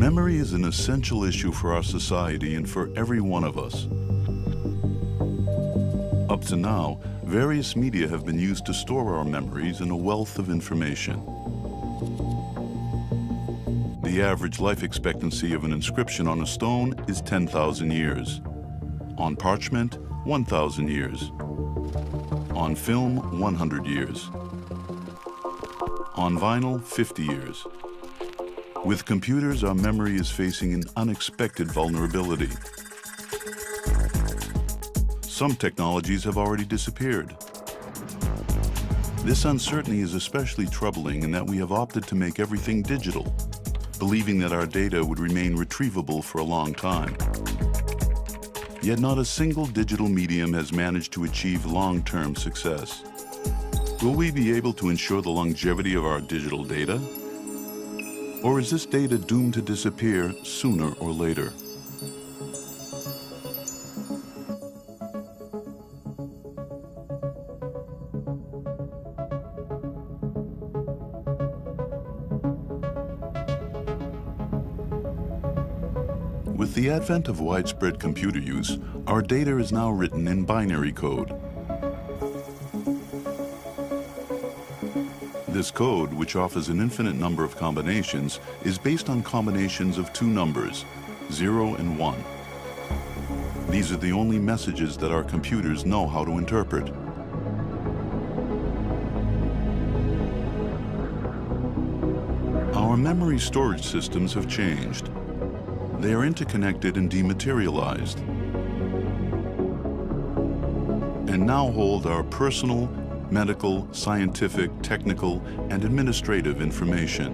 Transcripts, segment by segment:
Memory is an essential issue for our society and for every one of us. Up to now, various media have been used to store our memories in a wealth of information. The average life expectancy of an inscription on a stone is 10,000 years. On parchment, 1,000 years. On film, 100 years. On vinyl, 50 years. With computers, our memory is facing an unexpected vulnerability. Some technologies have already disappeared. This uncertainty is especially troubling in that we have opted to make everything digital, believing that our data would remain retrievable for a long time. Yet not a single digital medium has managed to achieve long-term success. Will we be able to ensure the longevity of our digital data? Or is this data doomed to disappear sooner or later? With the advent of widespread computer use, our data is now written in binary code. This code, which offers an infinite number of combinations, is based on combinations of two numbers, 0 and 1. These are the only messages that our computers know how to interpret. Our memory storage systems have changed. They are interconnected and dematerialized, and now hold our personal, medical, scientific, technical, and administrative information.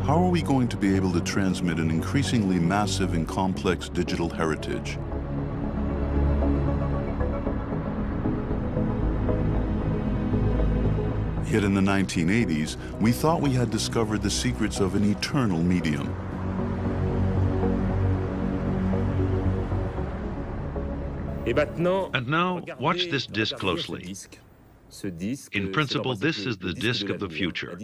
How are we going to be able to transmit an increasingly massive and complex digital heritage? Yet in the 1980s, we thought we had discovered the secrets of an eternal medium. And now, watch this disc closely. In principle, this is the disc of the future,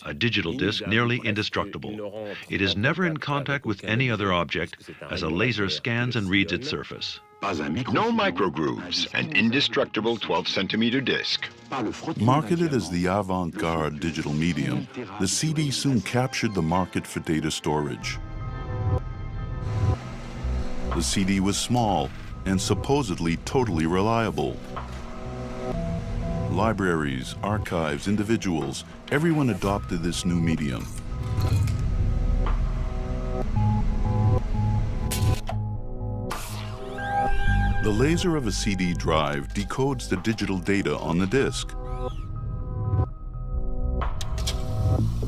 a digital disc nearly indestructible. It is never in contact with any other object as a laser scans and reads its surface. No microgrooves, an indestructible 12-centimeter disc. Marketed as the avant-garde digital medium, the CD soon captured the market for data storage. The CD was small and supposedly totally reliable. Libraries, archives, individuals, everyone adopted this new medium. The laser of a CD drive decodes the digital data on the disk.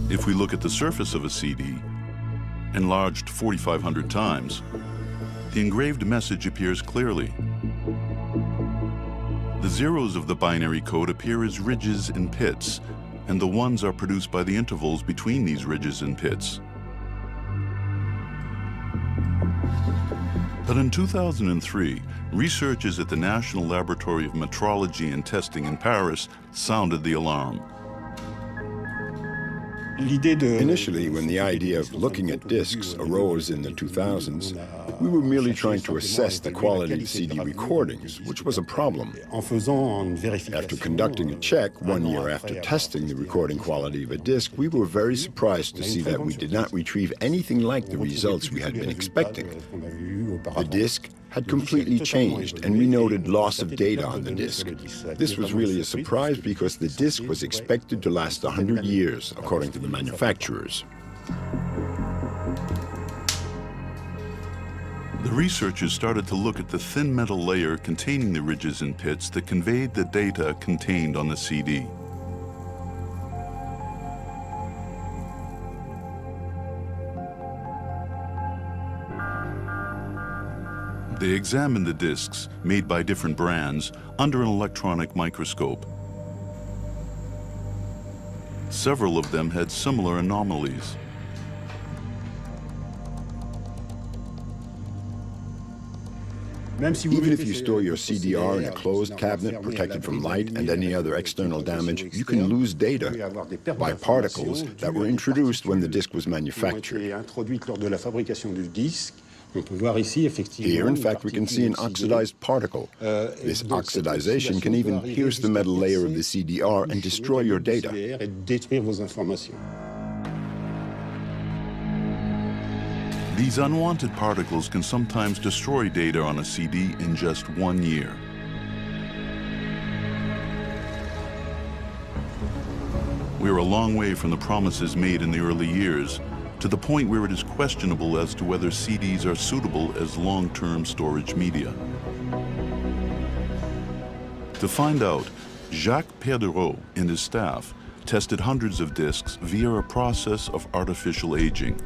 If we look at the surface of a CD, enlarged 4,500 times, the engraved message appears clearly. The zeros of the binary code appear as ridges and pits, and the ones are produced by the intervals between these ridges and pits. But in 2003, researchers at the National Laboratory of Metrology and Testing in Paris sounded the alarm. Initially, when the idea of looking at discs arose in the 2000s, we were merely trying to assess the quality of CD recordings, which was a problem. After conducting a check 1 year after testing the recording quality of a disc, we were very surprised to see that we did not retrieve anything like the results we had been expecting. The disc had completely changed, and we noted loss of data on the disc. This was really a surprise because the disc was expected to last 100 years, according to the manufacturers. The researchers started to look at the thin metal layer containing the ridges and pits that conveyed the data contained on the CD. They examined the discs, made by different brands, under an electronic microscope. Several of them had similar anomalies. Even if you store your CDR in a closed cabinet protected from light and any other external damage, you can lose data by particles that were introduced when the disk was manufactured. Here, in fact, we can see an oxidized particle. This oxidization can even pierce the metal layer of the CDR and destroy your data. These unwanted particles can sometimes destroy data on a CD in just 1 year. We're a long way from the promises made in the early years, to the point where it is questionable as to whether CDs are suitable as long-term storage media. To find out, Jacques Perdereau and his staff tested hundreds of disks via a process of artificial aging.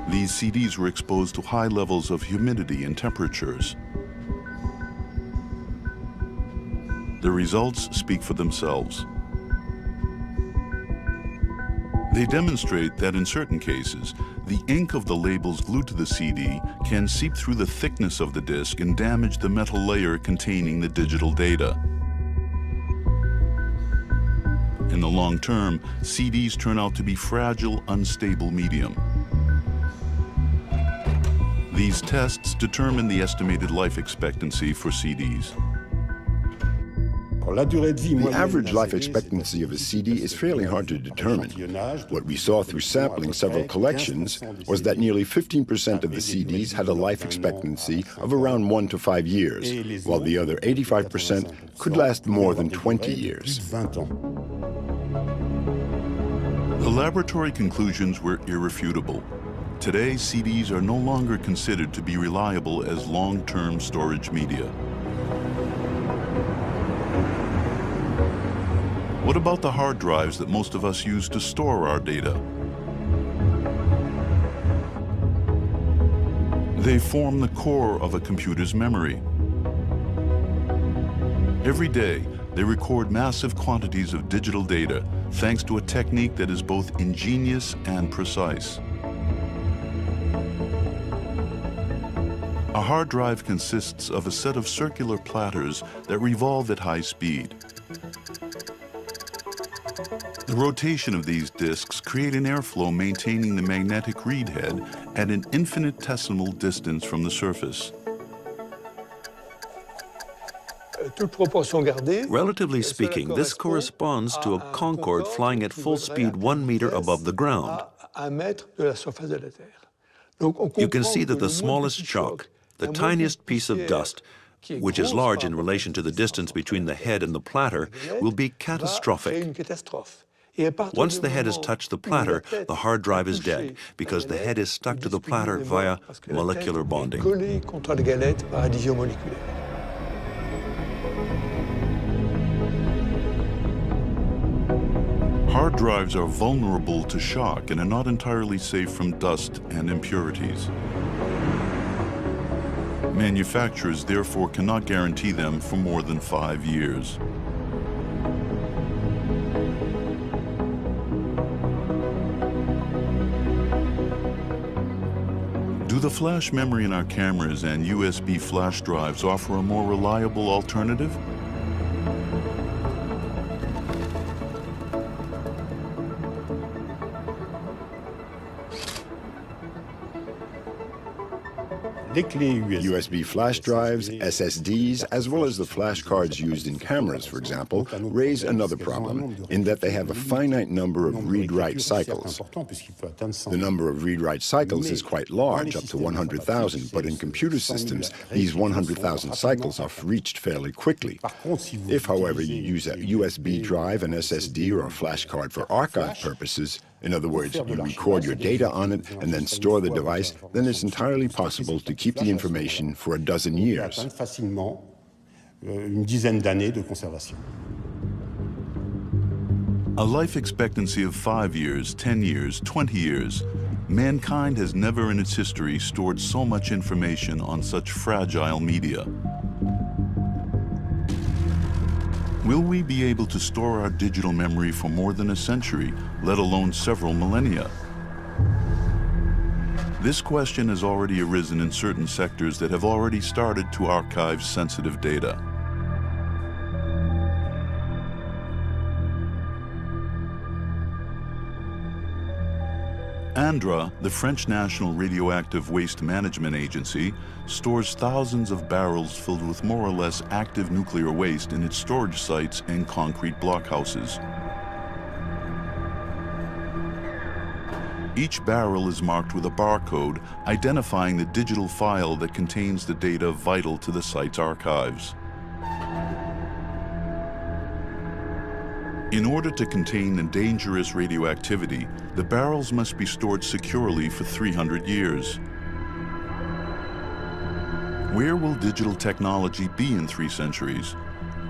These CDs were exposed to high levels of humidity and temperatures. The results speak for themselves. They demonstrate that in certain cases, the ink of the labels glued to the CD can seep through the thickness of the disc and damage the metal layer containing the digital data. In the long term, CDs turn out to be fragile, unstable medium. These tests determine the estimated life expectancy for CDs. The average life expectancy of a CD is fairly hard to determine. What we saw through sampling several collections was that nearly 15% of the CDs had a life expectancy of around 1 to 5 years, while the other 85% could last more than 20 years. The laboratory conclusions were irrefutable. Today, CDs are no longer considered to be reliable as long-term storage media. What about the hard drives that most of us use to store our data? They form the core of a computer's memory. Every day, they record massive quantities of digital data thanks to a technique that is both ingenious and precise. A hard drive consists of a set of circular platters that revolve at high speed. The rotation of these disks create an airflow maintaining the magnetic read head at an infinitesimal distance from the surface. Relatively speaking, this corresponds to a Concorde flying at full speed 1 meter above the ground. You can see that the smallest shock, the tiniest piece of dust, which is large in relation to the distance between the head and the platter, will be catastrophic. Once the head has touched the platter, the hard drive is dead because the head is stuck to the platter via molecular bonding. Hard drives are vulnerable to shock and are not entirely safe from dust and impurities. Manufacturers therefore cannot guarantee them for more than 5 years. Do the flash memory in our cameras and USB flash drives offer a more reliable alternative? USB flash drives, SSDs, as well as the flash cards used in cameras, for example, raise another problem in that they have a finite number of read-write cycles. The number of read-write cycles is quite large, up to 100,000, but in computer systems, these 100,000 cycles are reached fairly quickly. If, however, you use a USB drive, an SSD, or a flash card for archive purposes, in other words, you record your data on it and then store the device, then it's entirely possible to keep the information for a dozen years. A life expectancy of 5 years, 10 years, 20 years. Mankind has never in its history stored so much information on such fragile media. Will we be able to store our digital memory for more than a century, let alone several millennia? This question has already arisen in certain sectors that have already started to archive sensitive data. ANDRA, the French National Radioactive Waste Management Agency, stores thousands of barrels filled with more or less active nuclear waste in its storage sites and concrete blockhouses. Each barrel is marked with a barcode identifying the digital file that contains the data vital to the site's archives. In order to contain the dangerous radioactivity, the barrels must be stored securely for 300 years. Where will digital technology be in 3 centuries?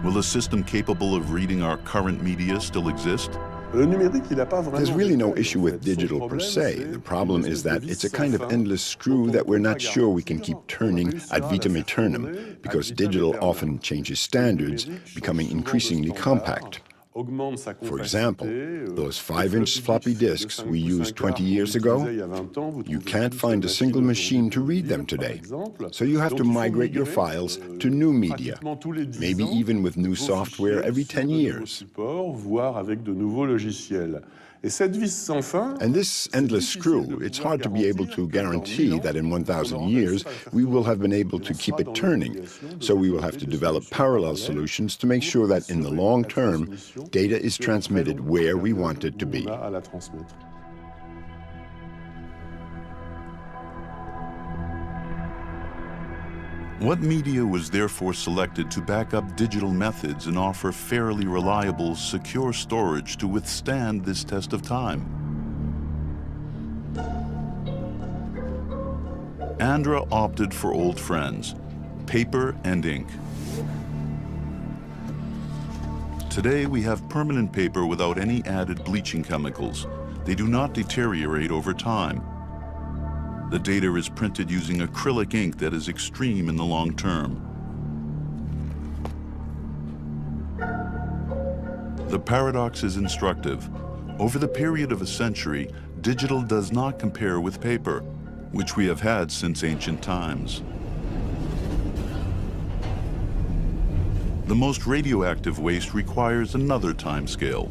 Will a system capable of reading our current media still exist? There's really no issue with digital per se. The problem is that it's a kind of endless screw that we're not sure we can keep turning ad vitam aeternum, because digital often changes standards, becoming increasingly compact. For example, those 5-inch floppy disks we used 20 years ago, you can't find a single machine to read them today. So you have to migrate your files to new media, maybe even with new software every 10 years. And this endless screw, it's hard to be able to guarantee that in 1,000 years we will have been able to keep it turning. So we will have to develop parallel solutions to make sure that in the long term, data is transmitted where we want it to be. What media was therefore selected to back up digital methods and offer fairly reliable, secure storage to withstand this test of time? ANDRA opted for old friends, paper and ink. Today we have permanent paper without any added bleaching chemicals. They do not deteriorate over time. The data is printed using acrylic ink that is extreme in the long term. The paradox is instructive. Over the period of a century, digital does not compare with paper, which we have had since ancient times. The most radioactive waste requires another timescale.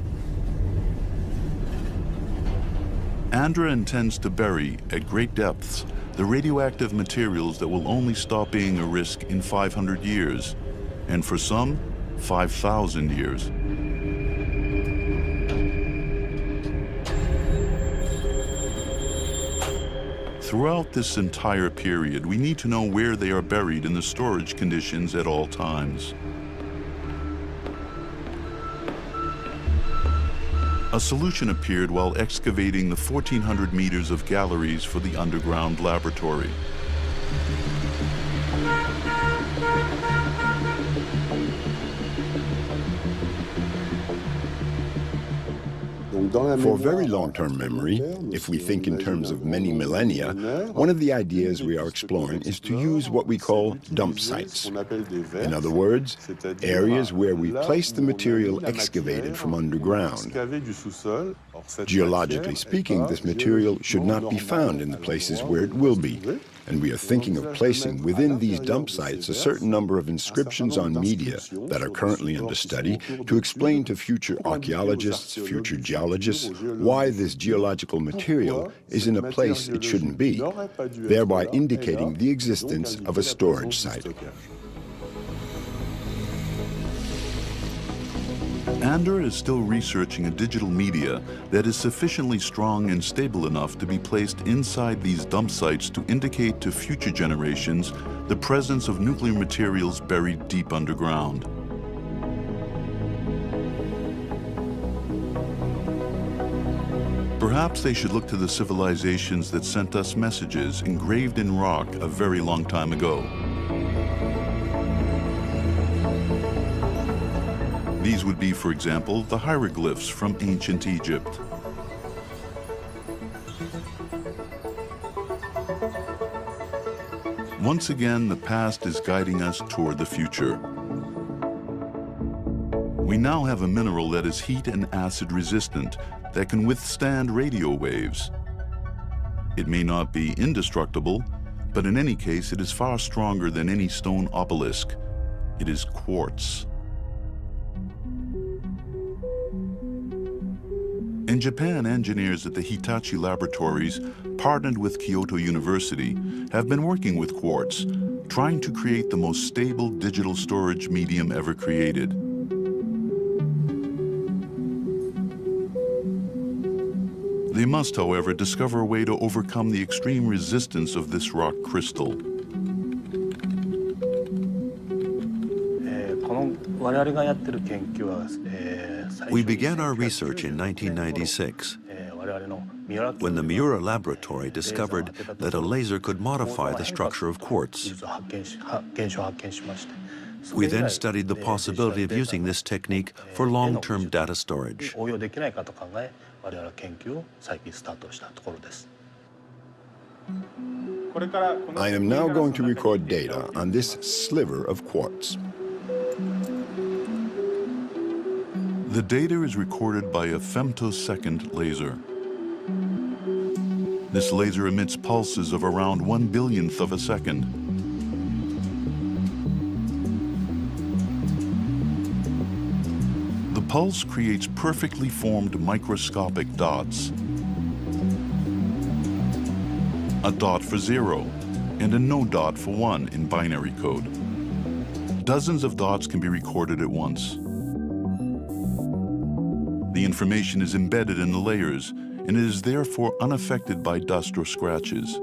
ANDRA intends to bury, at great depths, the radioactive materials that will only stop being a risk in 500 years, and for some, 5,000 years. Throughout this entire period, we need to know where they are buried in the storage conditions at all times. A solution appeared while excavating the 1,400 meters of galleries for the underground laboratory. For very long-term memory, if we think in terms of many millennia, one of the ideas we are exploring is to use what we call dump sites. In other words, areas where we place the material excavated from underground. Geologically speaking, this material should not be found in the places where it will be, and we are thinking of placing within these dump sites a certain number of inscriptions on media that are currently under study to explain to future archaeologists, future geologists, why this geological material is in a place it shouldn't be, thereby indicating the existence of a storage site. ANDRA is still researching a digital media that is sufficiently strong and stable enough to be placed inside these dump sites to indicate to future generations the presence of nuclear materials buried deep underground. Perhaps they should look to the civilizations that sent us messages engraved in rock a very long time ago. These would be, for example, the hieroglyphs from ancient Egypt. Once again, the past is guiding us toward the future. We now have a mineral that is heat and acid resistant, that can withstand radio waves. It may not be indestructible, but in any case, it is far stronger than any stone obelisk. It is quartz. In Japan, engineers at the Hitachi laboratories, partnered with Kyoto University, have been working with quartz, trying to create the most stable digital storage medium ever created. They must, however, discover a way to overcome the extreme resistance of this rock crystal. We began our research in 1996, when the Miura laboratory discovered that a laser could modify the structure of quartz. We then studied the possibility of using this technique for long-term data storage. I am now going to record data on this sliver of quartz. The data is recorded by a femtosecond laser. This laser emits pulses of around 1/1000th of a second. The pulse creates perfectly formed microscopic dots. A dot for 0 and a no dot for 1 in binary code. Dozens of dots can be recorded at once. The information is embedded in the layers, and it is therefore unaffected by dust or scratches.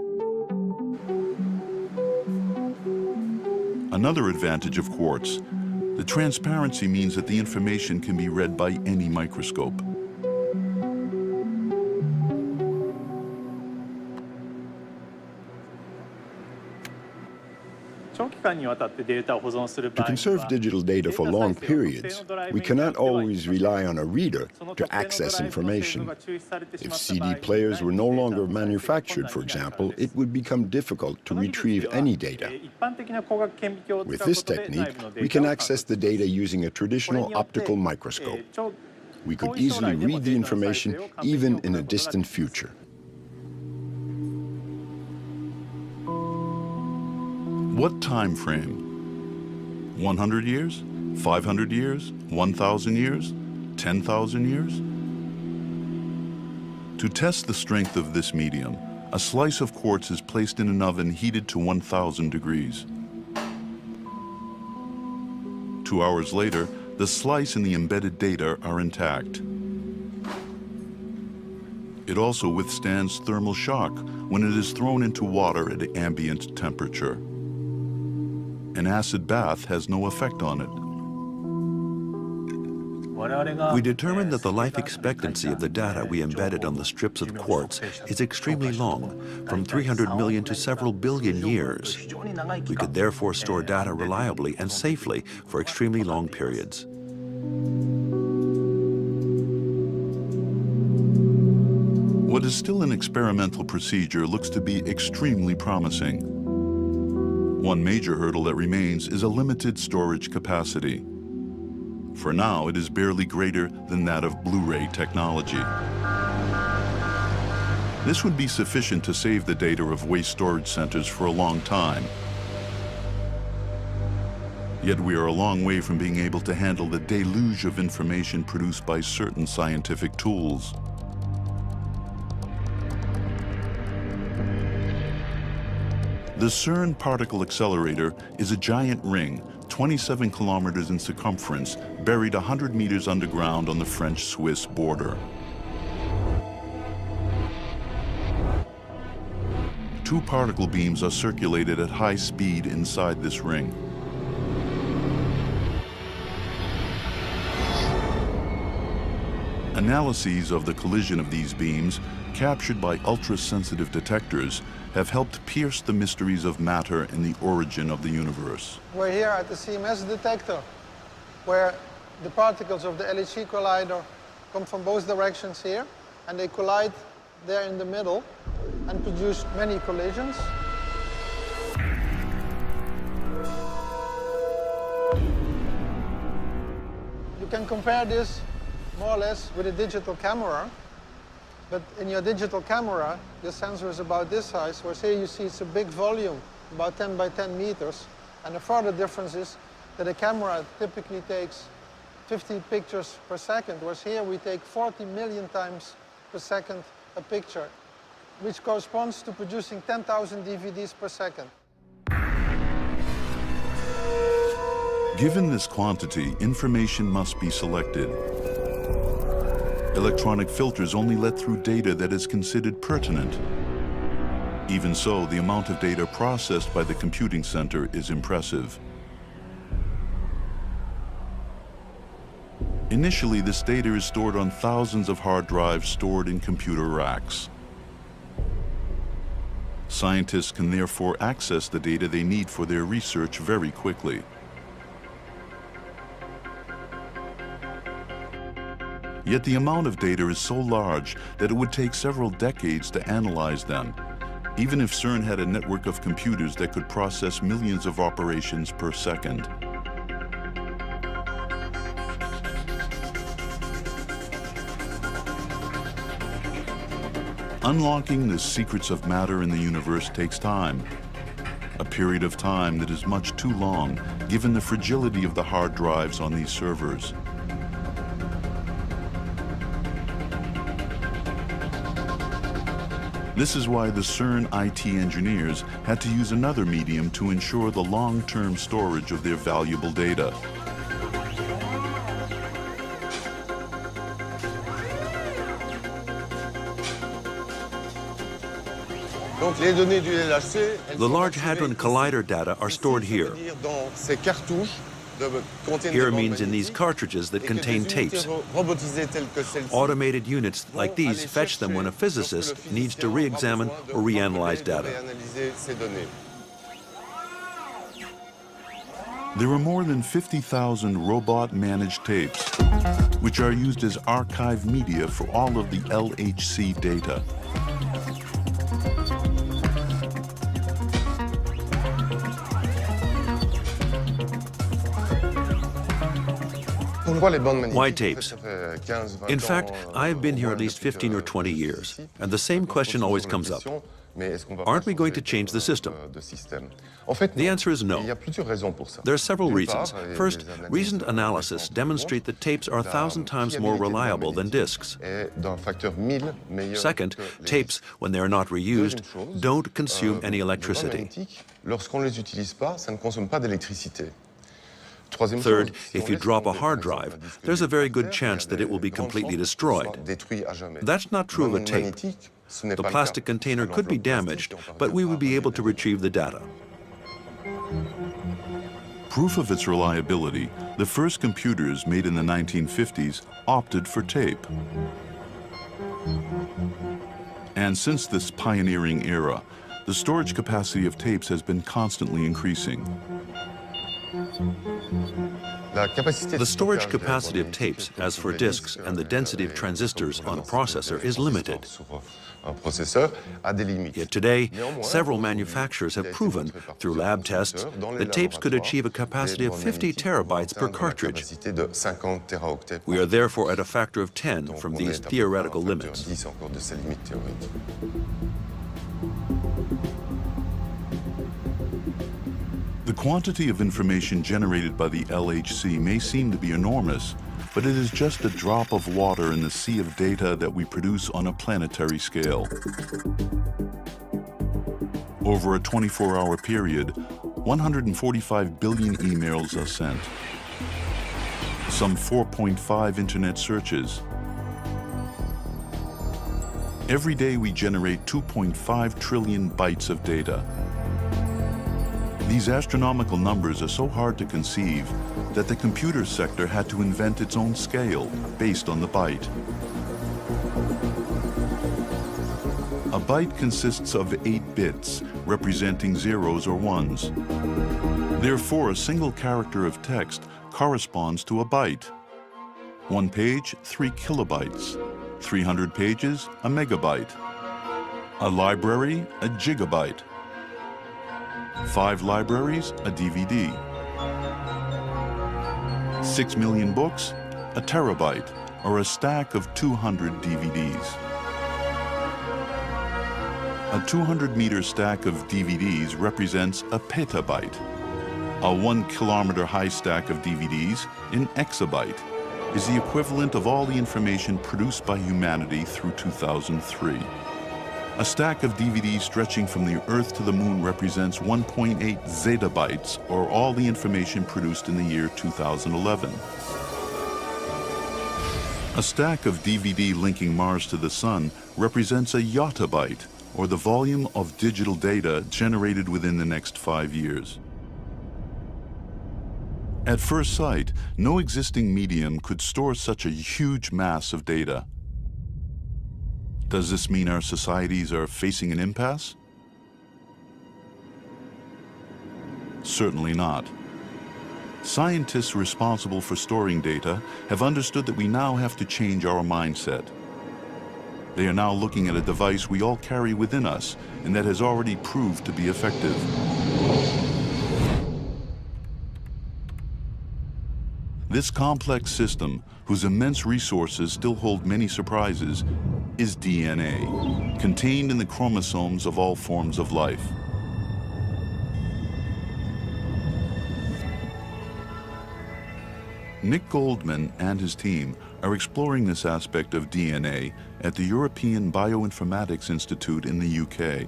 Another advantage of quartz, the transparency means that the information can be read by any microscope. To conserve digital data for long periods, we cannot always rely on a reader to access information. If CD players were no longer manufactured, for example, it would become difficult to retrieve any data. With this technique, we can access the data using a traditional optical microscope. We could easily read the information even in a distant future. What time frame? 100 years? 500 years? 1,000 years? 10,000 years? To test the strength of this medium, a slice of quartz is placed in an oven heated to 1,000 degrees. 2 hours later, the slice and the embedded data are intact. It also withstands thermal shock when it is thrown into water at ambient temperature. An acid bath has no effect on it. We determined that the life expectancy of the data we embedded on the strips of quartz is extremely long, from 300 million to several billion years. We could therefore store data reliably and safely for extremely long periods. What is still an experimental procedure looks to be extremely promising. One major hurdle that remains is a limited storage capacity. For now, it is barely greater than that of Blu-ray technology. This would be sufficient to save the data of waste storage centers for a long time. Yet we are a long way from being able to handle the deluge of information produced by certain scientific tools. The CERN particle accelerator is a giant ring, 27 kilometers in circumference, buried 100 meters underground on the French-Swiss border. 2 particle beams are circulated at high speed inside this ring. Analyses of the collision of these beams, captured by ultra-sensitive detectors, have helped pierce the mysteries of matter and the origin of the universe. We're here at the CMS detector, where the particles of the LHC collider come from both directions here, and they collide there in the middle and produce many collisions. You can compare this more or less with a digital camera. But in your digital camera, your sensor is about this size, whereas here you see it's a big volume, about 10 by 10 meters. And the further difference is that a camera typically takes 50 pictures per second, whereas here we take 40 million times per second a picture, which corresponds to producing 10,000 DVDs per second. Given this quantity, information must be selected. Electronic filters only let through data that is considered pertinent. Even so, the amount of data processed by the computing center is impressive. Initially, this data is stored on thousands of hard drives stored in computer racks. Scientists can therefore access the data they need for their research very quickly. Yet the amount of data is so large that it would take several decades to analyze them, even if CERN had a network of computers that could process millions of operations per second. Unlocking the secrets of matter in the universe takes time, a period of time that is much too long given the fragility of the hard drives on these servers. This is why the CERN IT engineers had to use another medium to ensure the long-term storage of their valuable data. The Large Hadron Collider data are stored here. Here means in these cartridges that contain tapes. Automated units like these fetch them when a physicist needs to re-examine or reanalyze data. There are more than 50,000 robot-managed tapes, which are used as archive media for all of the LHC data. Why tapes? In fact, I've been here at least 15 or 20 years, and the same question always comes up. Aren't we going to change the system? The answer is no. There are several reasons. First, recent analysis demonstrate that tapes are 1,000 times more reliable than discs. Second, tapes, when they are not reused, don't consume any electricity. Third, if you drop a hard drive, there's a very good chance that it will be completely destroyed. That's not true of a tape. The plastic container could be damaged, but we would be able to retrieve the data. Proof of its reliability, the first computers made in the 1950s opted for tape. And since this pioneering era, the storage capacity of tapes has been constantly increasing. The storage capacity of tapes, as for disks, and the density of transistors on a processor is limited. Yet today, several manufacturers have proven, through lab tests, that tapes could achieve a capacity of 50 terabytes per cartridge. We are therefore at a factor of 10 from these theoretical limits. The quantity of information generated by the LHC may seem to be enormous, but it is just a drop of water in the sea of data that we produce on a planetary scale. Over a 24-hour period, 145 billion emails are sent, some 4.5 internet searches. Every day we generate 2.5 trillion bytes of data. These astronomical numbers are so hard to conceive that the computer sector had to invent its own scale based on the byte. A byte consists of 8 bits, representing zeros or ones. Therefore, a single character of text corresponds to a byte. 1 page, 3 kilobytes. 300 pages, a megabyte. A library, a gigabyte. 5 libraries, a DVD. 6 million books, a terabyte, or a stack of 200 DVDs. A 200-meter stack of DVDs represents a petabyte. A 1 kilometer high stack of DVDs, an exabyte, is the equivalent of all the information produced by humanity through 2003. A stack of DVDs stretching from the Earth to the Moon represents 1.8 zettabytes, or all the information produced in the year 2011. A stack of DVD linking Mars to the Sun represents a yottabyte, or the volume of digital data generated within the next 5 years. At first sight, no existing medium could store such a huge mass of data. Does this mean our societies are facing an impasse? Certainly not. Scientists responsible for storing data have understood that we now have to change our mindset. They are now looking at a device we all carry within us and that has already proved to be effective. This complex system, whose immense resources still hold many surprises, is DNA, contained in the chromosomes of all forms of life. Nick Goldman and his team are exploring this aspect of DNA at the European Bioinformatics Institute in the UK.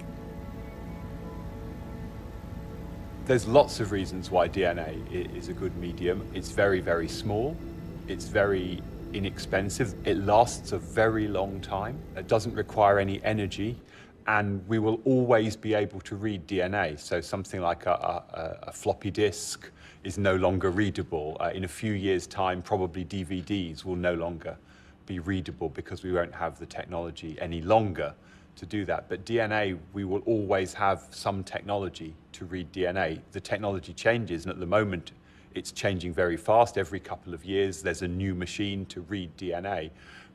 There's lots of reasons why DNA is a good medium. It's very, very small. It's very inexpensive. It lasts a very long time. It doesn't require any energy. And we will always be able to read DNA. So something like a floppy disk is no longer readable. In a few years' time, probably DVDs will no longer be readable because we won't have the technology any longer to do that. But DNA, we will always have some technology to read DNA. The technology changes, and at the moment, it's changing very fast. Every couple of years, there's a new machine to read DNA.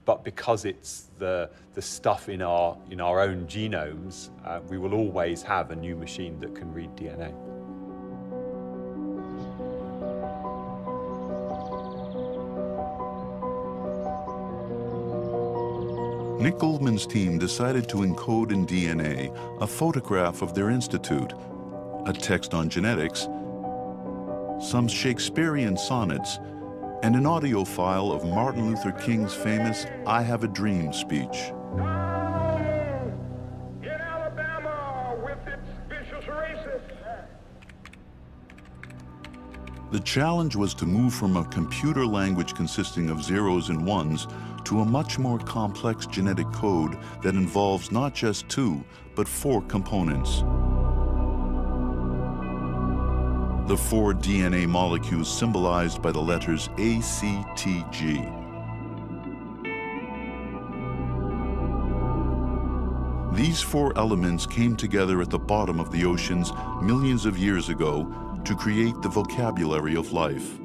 But because it's the stuff in our own genomes, we will always have a new machine that can read DNA. Nick Goldman's team decided to encode in DNA a photograph of their institute, a text on genetics, some Shakespearean sonnets, and an audio file of Martin Luther King's famous "I Have a Dream" speech. In Alabama with its vicious racists. The challenge was to move from a computer language consisting of zeros and ones to a much more complex genetic code that involves not just 2, but 4 components. The 4 DNA molecules symbolized by the letters A, C, T, G. These 4 elements came together at the bottom of the oceans millions of years ago to create the vocabulary of life.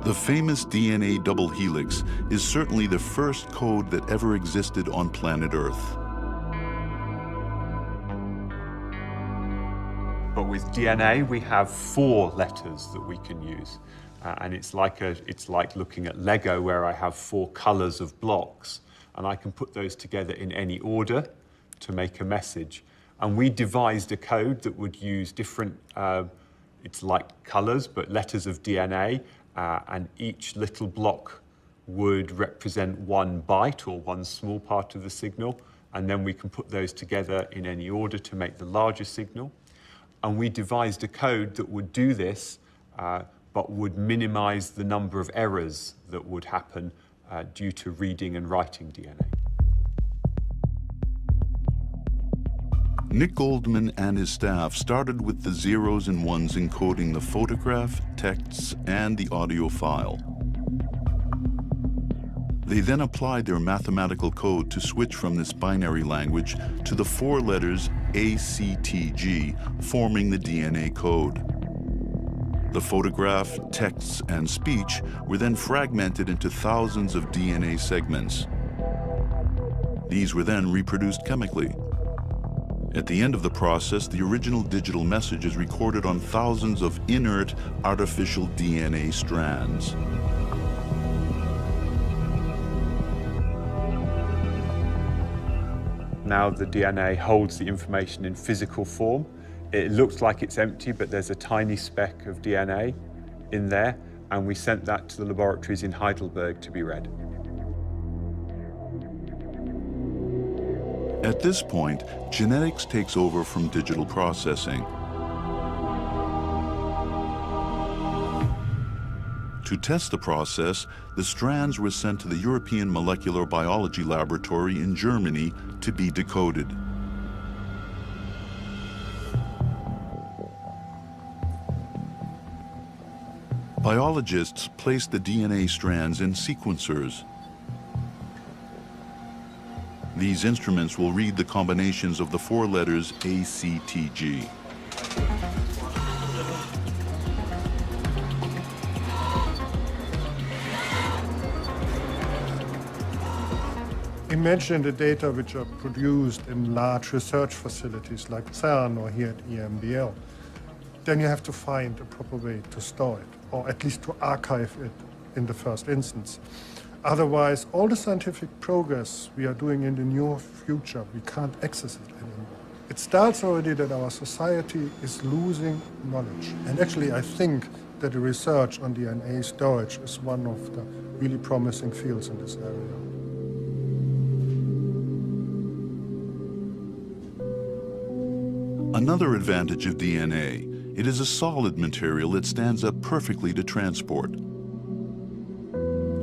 The famous DNA double helix is certainly the first code that ever existed on planet Earth. But with DNA, we have 4 letters that we can use. And it's like looking at Lego, where I have 4 colors of blocks, and I can put those together in any order to make a message. And we devised a code that would use different, it's like colors, but letters of DNA, and each little block would represent 1 byte or 1 small part of the signal, and then we can put those together in any order to make the larger signal. And we devised a code that would do this, but would minimize the number of errors that would happen due to reading and writing DNA. Nick Goldman and his staff started with the zeros and ones encoding the photograph, texts, and the audio file. They then applied their mathematical code to switch from this binary language to the 4 letters A, C, T, G, forming the DNA code. The photograph, texts, and speech were then fragmented into thousands of DNA segments. These were then reproduced chemically. At the end of the process, the original digital message is recorded on thousands of inert artificial DNA strands. Now the DNA holds the information in physical form. It looks like it's empty, but there's a tiny speck of DNA in there, and we sent that to the laboratories in Heidelberg to be read. At this point, genetics takes over from digital processing. To test the process, the strands were sent to the European Molecular Biology Laboratory in Germany to be decoded. Biologists placed the DNA strands in sequencers. These instruments will read the combinations of the 4 letters ACTG. Imagine the data which are produced in large research facilities like CERN or here at EMBL. Then you have to find a proper way to store it, or at least to archive it in the first instance. Otherwise, all the scientific progress we are doing in the near future, we can't access it anymore. It starts already that our society is losing knowledge. And actually, I think that the research on DNA storage is one of the really promising fields in this area. Another advantage of DNA, it is a solid material that stands up perfectly to transport.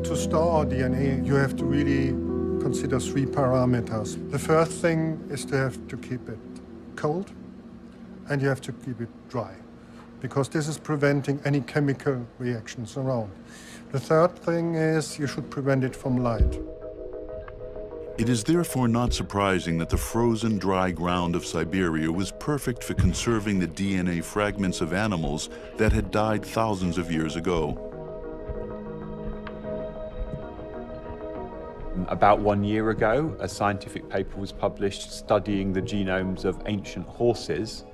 To store DNA, you have to really consider 3 parameters. The first thing is to have to keep it cold, and you have to keep it dry, because this is preventing any chemical reactions around. The third thing is you should prevent it from light. It is therefore not surprising that the frozen dry ground of Siberia was perfect for conserving the DNA fragments of animals that had died thousands of years ago. About 1 year ago, a scientific paper was published studying the genomes of ancient horses,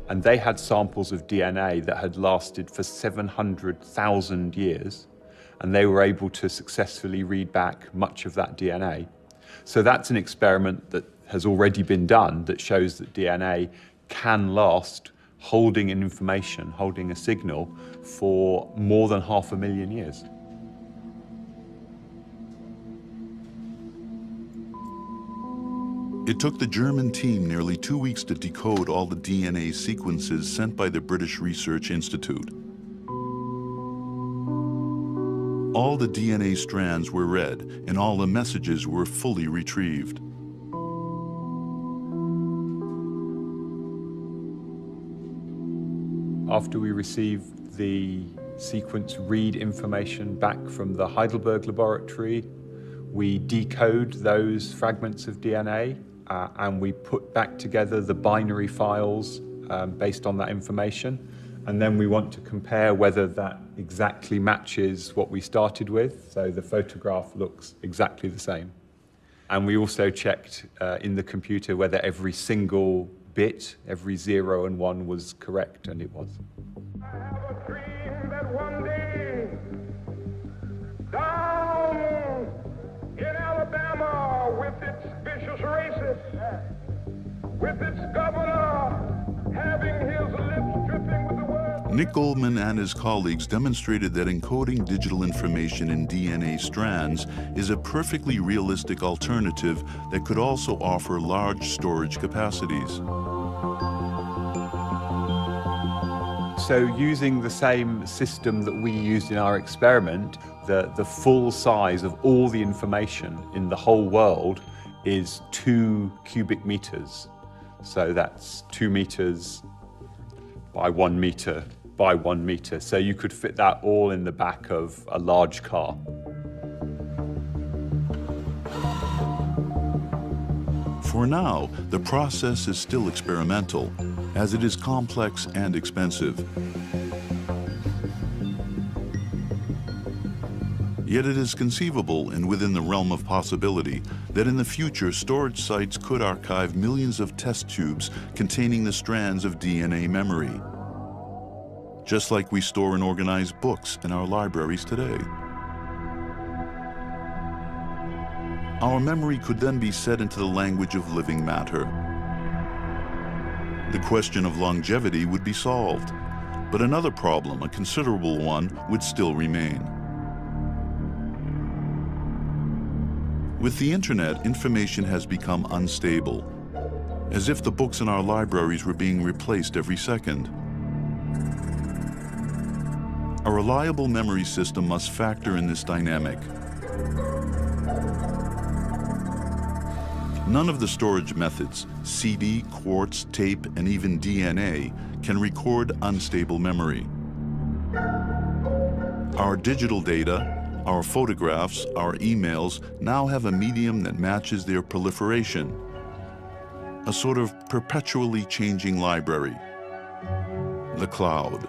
and they had samples of DNA that had lasted for 700,000 years, and they were able to successfully read back much of that DNA. So that's an experiment that has already been done that shows that DNA can last holding an information, holding a signal for more than 500,000 years. It took the German team nearly 2 weeks to decode all the DNA sequences sent by the British Research Institute. All the DNA strands were read, and all the messages were fully retrieved. After we received the sequence read information back from the Heidelberg laboratory, we decode those fragments of DNA and we put back together the binary files based on that information. And then we want to compare whether that exactly matches what we started with. So the photograph looks exactly the same. And we also checked in the computer whether every single bit, every 0 and 1 was correct, and it was. I have a dream that one day, down in Alabama, with its vicious racists, with its governor having his lips dripping with the word. Nick Goldman and his colleagues demonstrated that encoding digital information in DNA strands is a perfectly realistic alternative that could also offer large storage capacities. So using the same system that we used in our experiment, the full size of all the information in the whole world is 2 cubic meters. So that's 2 meters by 1 meter by 1 meter. So you could fit that all in the back of a large car. For now, the process is still experimental, as it is complex and expensive. Yet it is conceivable and within the realm of possibility that in the future storage sites could archive millions of test tubes containing the strands of DNA memory, just like we store and organize books in our libraries today. Our memory could then be set into the language of living matter. The question of longevity would be solved, but another problem, a considerable one, would still remain. With the internet, information has become unstable, as if the books in our libraries were being replaced every second. A reliable memory system must factor in this dynamic. None of the storage methods, CD, quartz, tape, and even DNA, can record unstable memory. Our digital data, our photographs, our emails now have a medium that matches their proliferation, a sort of perpetually changing library, the cloud.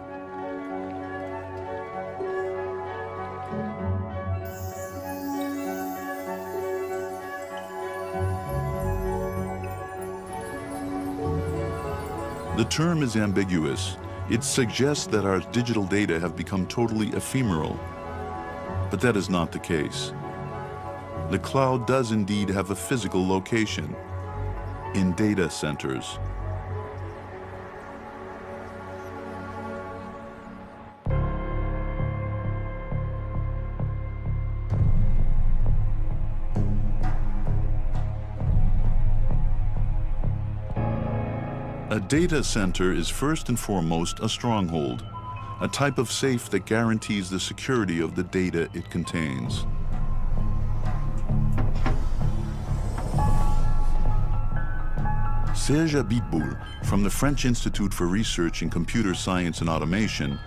The term is ambiguous. It suggests that our digital data have become totally ephemeral, but that is not the case. The cloud does indeed have a physical location, in data centers. A data center is first and foremost a stronghold, a type of safe that guarantees the security of the data it contains. Serge Abitboul from the French Institute for Research in Computer Science and Automation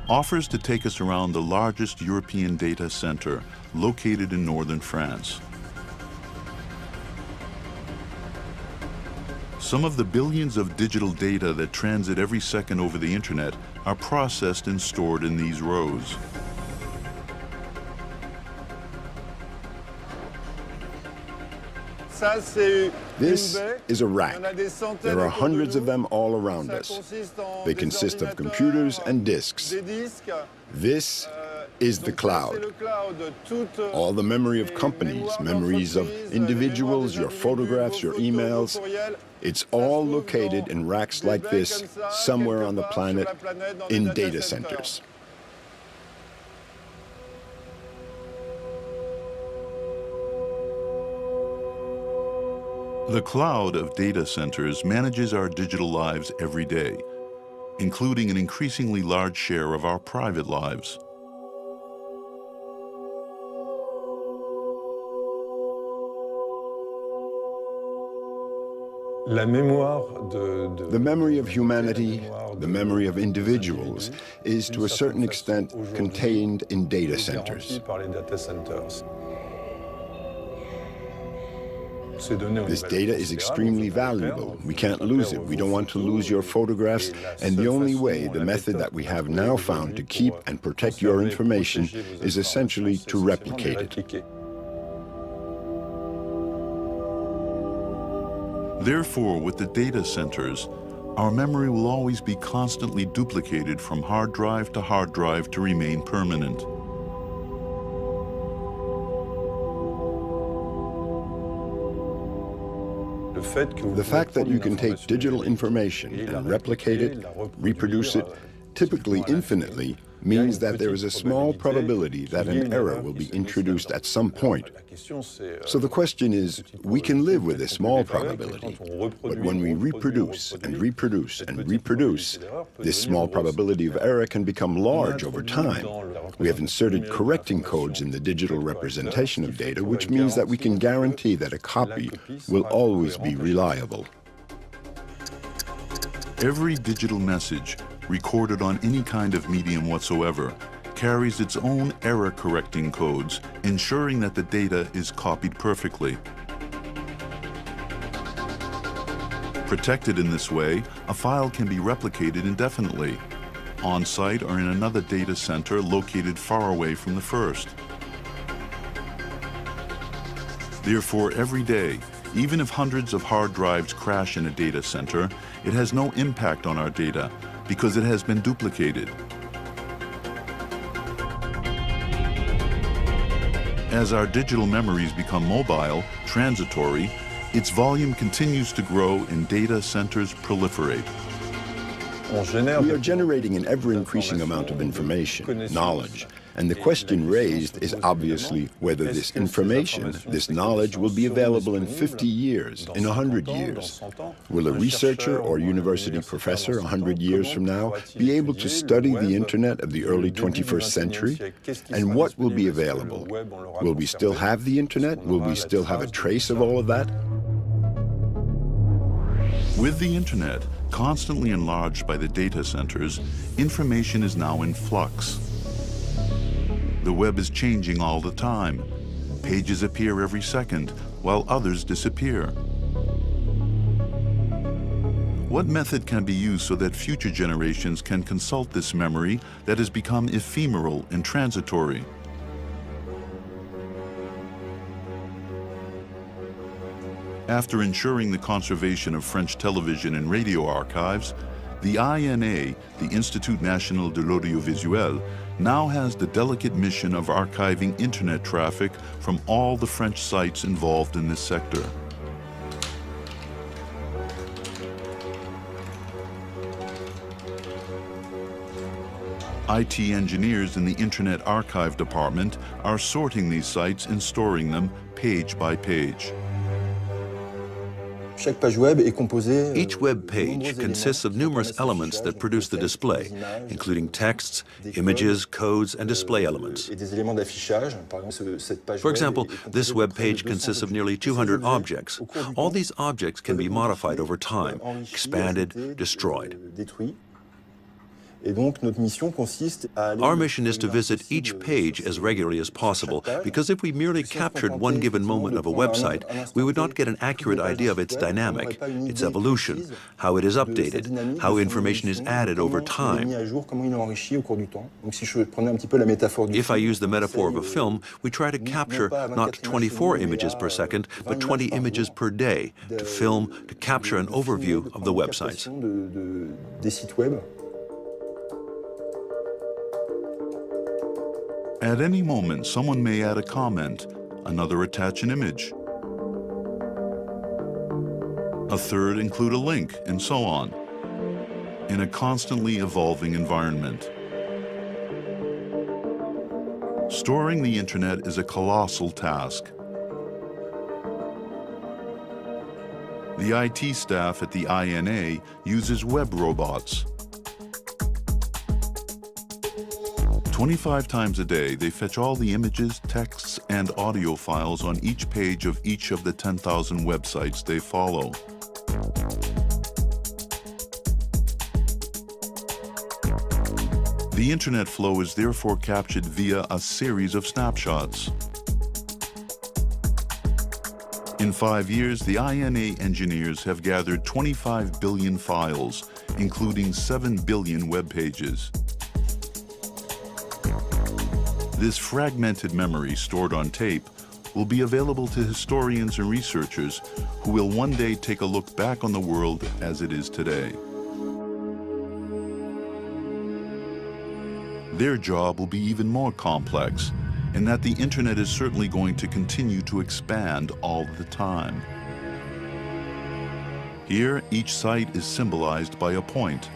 offers to take us around the largest European data center located in northern France. Some of the billions of digital data that transit every second over the internet are processed and stored in these rows. This is a rack. There are hundreds of them all around us. They consist of computers and disks. This is the cloud. All the memory of companies, memories of individuals, your photographs, your emails, it's all located in racks like this somewhere on the planet in data centers. The cloud of data centers manages our digital lives every day, including an increasingly large share of our private lives. The memory of humanity, the memory of individuals, is to a certain extent contained in data centers. This data is extremely valuable. We can't lose it. We don't want to lose your photographs, and the only way, the method that we have now found to keep and protect your information is essentially to replicate it. Therefore, with the data centers, our memory will always be constantly duplicated from hard drive to remain permanent. The fact that you can take digital information and replicate it, reproduce it, typically infinitely, means that there is a small probability that an error will be introduced at some point. So the question is, we can live with a small probability, but when we reproduce and reproduce and reproduce, this small probability of error can become large over time. We have inserted correcting codes in the digital representation of data, which means that we can guarantee that a copy will always be reliable. Every digital message recorded on any kind of medium whatsoever carries its own error-correcting codes, ensuring that the data is copied perfectly. Protected in this way, a file can be replicated indefinitely, on-site or in another data center located far away from the first. Therefore, every day, even if hundreds of hard drives crash in a data center, it has no impact on our data because it has been duplicated. As our digital memories become mobile, transitory, its volume continues to grow and data centers proliferate. We are generating an ever-increasing amount of information, knowledge, and the question raised is obviously whether this information, this knowledge, will be available in 50 years, in 100 years. Will a researcher or university professor 100 years from now be able to study the internet of the early 21st century? And what will be available? Will we still have the internet? Will we still have a trace of all of that? With the internet constantly enlarged by the data centers, information is now in flux. The web is changing all the time. Pages appear every second, while others disappear. What method can be used so that future generations can consult this memory that has become ephemeral and transitory? After ensuring the conservation of French television and radio archives, the INA, the Institut National de l'Audiovisuel, now has the delicate mission of archiving internet traffic from all the French sites involved in this sector. IT engineers in the Internet Archive Department are sorting these sites and storing them page by page. Each web page consists of numerous elements that produce the display, including texts, images, codes, and display elements. For example, this web page consists of nearly 200 objects. All these objects can be modified over time, expanded, destroyed. Our mission is to visit each page as regularly as possible, because if we merely captured one given moment of a website, we would not get an accurate idea of its dynamic, its evolution, how it is updated, how information is added over time. If I use the metaphor of a film, we try to capture not 24 images per second, but 20 images per day, to film, to capture an overview of the websites. At any moment, someone may add a comment, another attach an image, a third include a link, and so on, in a constantly evolving environment. Storing the internet is a colossal task. The IT staff at the INA uses web robots. 25 times a day, they fetch all the images, texts, and audio files on each page of each of the 10,000 websites they follow. The internet flow is therefore captured via a series of snapshots. In 5 years, the INA engineers have gathered 25 billion files, including 7 billion web pages. This fragmented memory stored on tape will be available to historians and researchers who will one day take a look back on the world as it is today. Their job will be even more complex, in that the internet is certainly going to continue to expand all the time. Here, each site is symbolized by a point.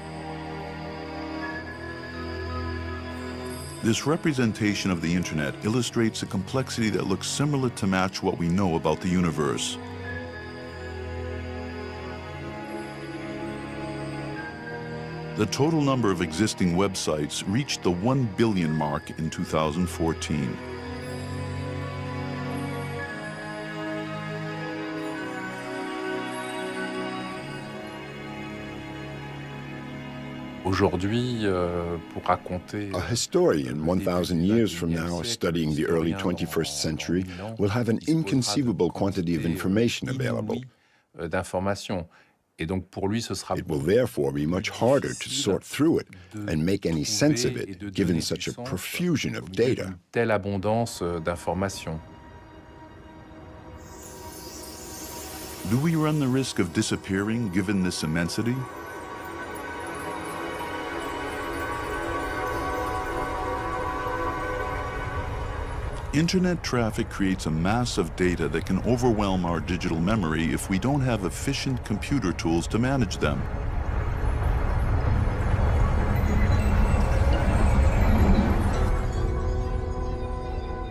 This representation of the internet illustrates a complexity that looks similar to match what we know about the universe. The total number of existing websites reached the 1 billion mark in 2014. A historian 1,000 years from now studying the early 21st century will have an inconceivable quantity of information available. It will therefore be much harder to sort through it and make any sense of it, given such a profusion of data. Do we run the risk of disappearing given this immensity? Internet traffic creates a mass of data that can overwhelm our digital memory if we don't have efficient computer tools to manage them.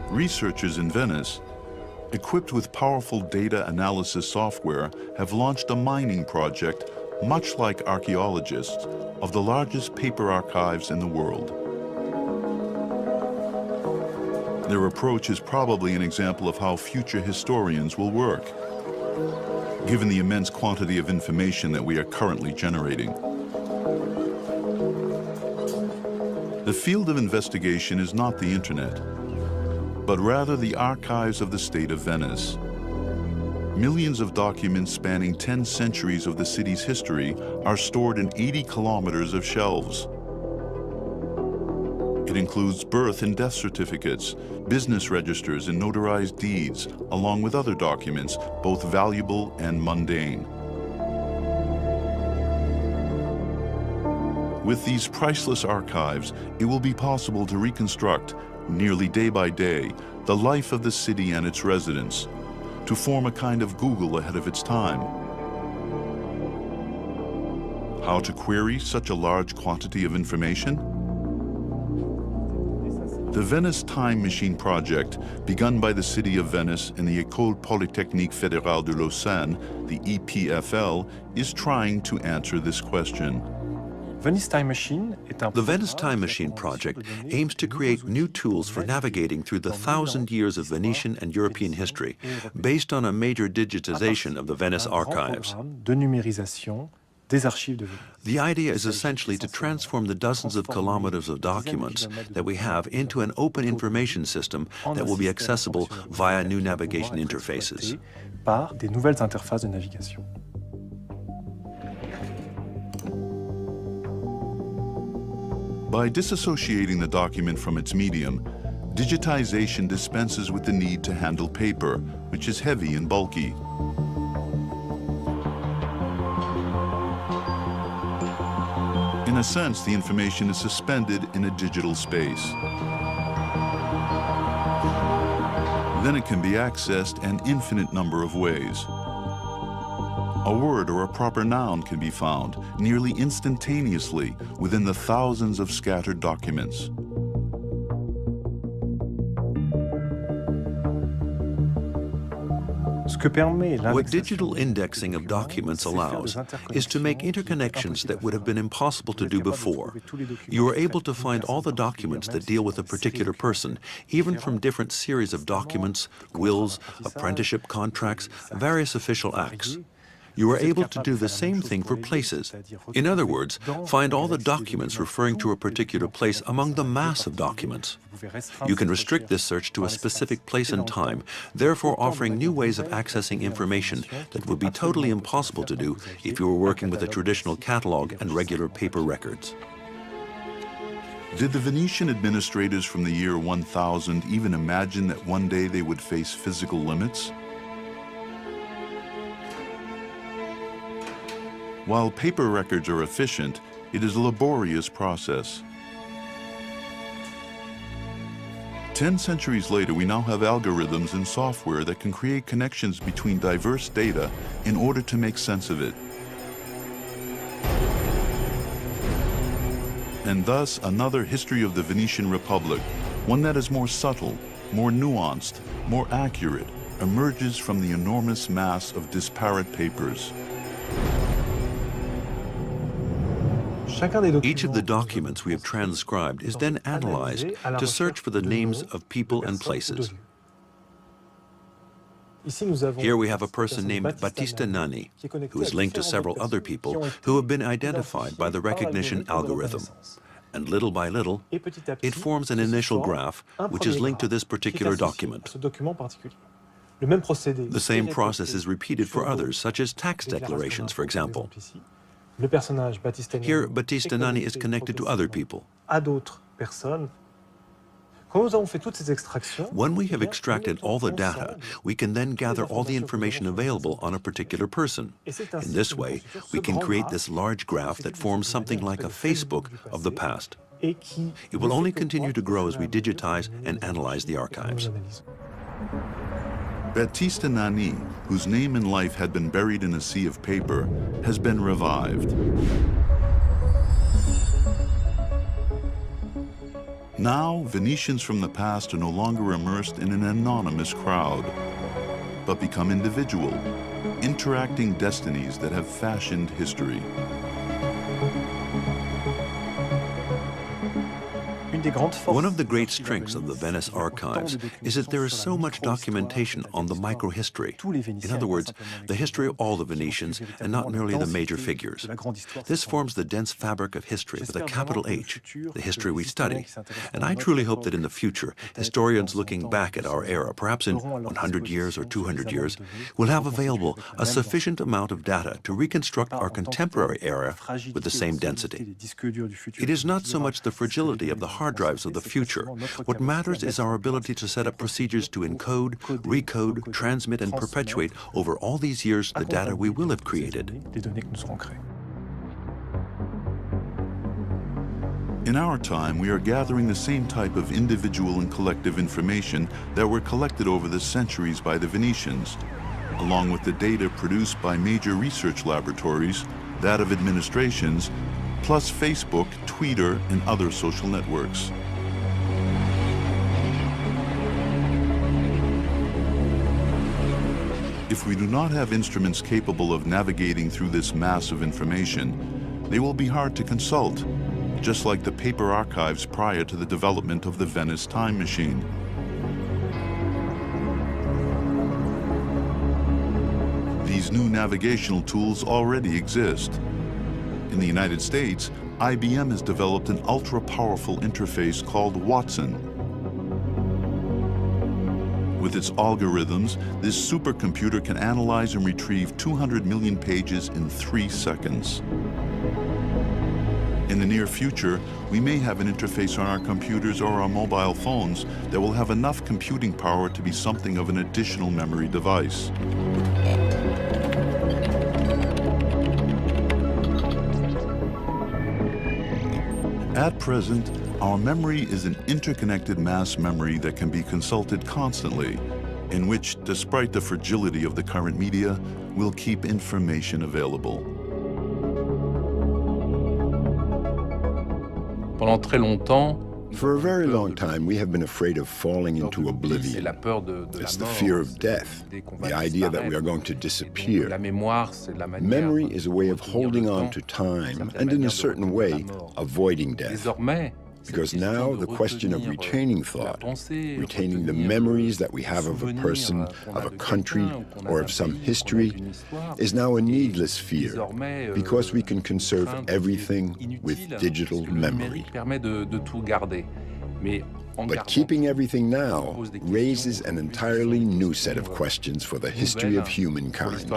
Researchers in Venice, equipped with powerful data analysis software, have launched a mining project, much like archaeologists, of the largest paper archives in the world. Their approach is probably an example of how future historians will work, given the immense quantity of information that we are currently generating. The field of investigation is not the internet, but rather the archives of the state of Venice. Millions of documents spanning 10 centuries of the city's history are stored in 80 kilometers of shelves. It includes birth and death certificates, business registers, and notarized deeds, along with other documents, both valuable and mundane. With these priceless archives, it will be possible to reconstruct, nearly day by day, the life of the city and its residents, to form a kind of Google ahead of its time. How to query such a large quantity of information? The Venice Time Machine project, begun by the city of Venice and the École Polytechnique Fédérale de Lausanne, the EPFL, is trying to answer this question. The Venice Time Machine project aims to create new tools for navigating through the 1,000 years of Venetian and European history, based on a major digitization of the Venice archives. The idea is essentially to transform the dozens of kilometers of documents that we have into an open information system that will be accessible via new navigation interfaces. By disassociating the document from its medium, digitization dispenses with the need to handle paper, which is heavy and bulky. In a sense, the information is suspended in a digital space. Then it can be accessed an infinite number of ways. A word or a proper noun can be found nearly instantaneously within the thousands of scattered documents. What digital indexing of documents allows is to make interconnections that would have been impossible to do before. You are able to find all the documents that deal with a particular person, even from different series of documents, wills, apprenticeship contracts, various official acts. You are able to do the same thing for places. In other words, find all the documents referring to a particular place among the mass of documents. You can restrict this search to a specific place and time, therefore offering new ways of accessing information that would be totally impossible to do if you were working with a traditional catalog and regular paper records. Did the Venetian administrators from the year 1000 even imagine that one day they would face physical limits? While paper records are efficient, it is a laborious process. 10 centuries later, we now have algorithms and software that can create connections between diverse data in order to make sense of it. And thus, another history of the Venetian Republic, one that is more subtle, more nuanced, more accurate, emerges from the enormous mass of disparate papers. Each of the documents we have transcribed is then analyzed to search for the names of people and places. Here we have a person named Battista Nanni, who is linked to several other people who have been identified by the recognition algorithm. And little by little, it forms an initial graph which is linked to this particular document. The same process is repeated for others, such as tax declarations, for example. Here, Battista Nanni is connected to other people. When we have extracted all the data, we can then gather all the information available on a particular person. In this way, we can create this large graph that forms something like a Facebook of the past. It will only continue to grow as we digitize and analyze the archives. Baptiste Nani, whose name and life had been buried in a sea of paper, has been revived. Now, Venetians from the past are no longer immersed in an anonymous crowd, but become individual, interacting destinies that have fashioned history. One of the great strengths of the Venice archives is that there is so much documentation on the microhistory. In other words, the history of all the Venetians and not merely the major figures. This forms the dense fabric of history with a capital H, the history we study. And I truly hope that in the future, historians looking back at our era, perhaps in 100 years or 200 years, will have available a sufficient amount of data to reconstruct our contemporary era with the same density. It is not so much the fragility of the hard drives of the future. What matters is our ability to set up procedures to encode, recode, transmit, and perpetuate over all these years the data we will have created. In our time, we are gathering the same type of individual and collective information that were collected over the centuries by the Venetians, along with the data produced by major research laboratories, that of administrations, plus Facebook, Twitter, and other social networks. If we do not have instruments capable of navigating through this mass of information, they will be hard to consult, just like the paper archives prior to the development of the Venice time machine. These new navigational tools already exist. In the United States, IBM has developed an ultra-powerful interface called Watson. With its algorithms, this supercomputer can analyze and retrieve 200 million pages in 3 seconds. In the near future, we may have an interface on our computers or our mobile phones that will have enough computing power to be something of an additional memory device. At present, our memory is an interconnected mass memory that can be consulted constantly, in which, despite the fragility of the current media, will keep information available. Pendant très longtemps, for a very long time, we have been afraid of falling into oblivion. It's the fear of death, the idea that we are going to disappear. Memory is a way of holding on to time and, in a certain way, avoiding death. Because now the question of retaining thought, retaining the memories that we have of a person, of a country, or of some history, is now a needless fear, because we can conserve everything with digital memory. But keeping everything now raises an entirely new set of questions for the history of humankind.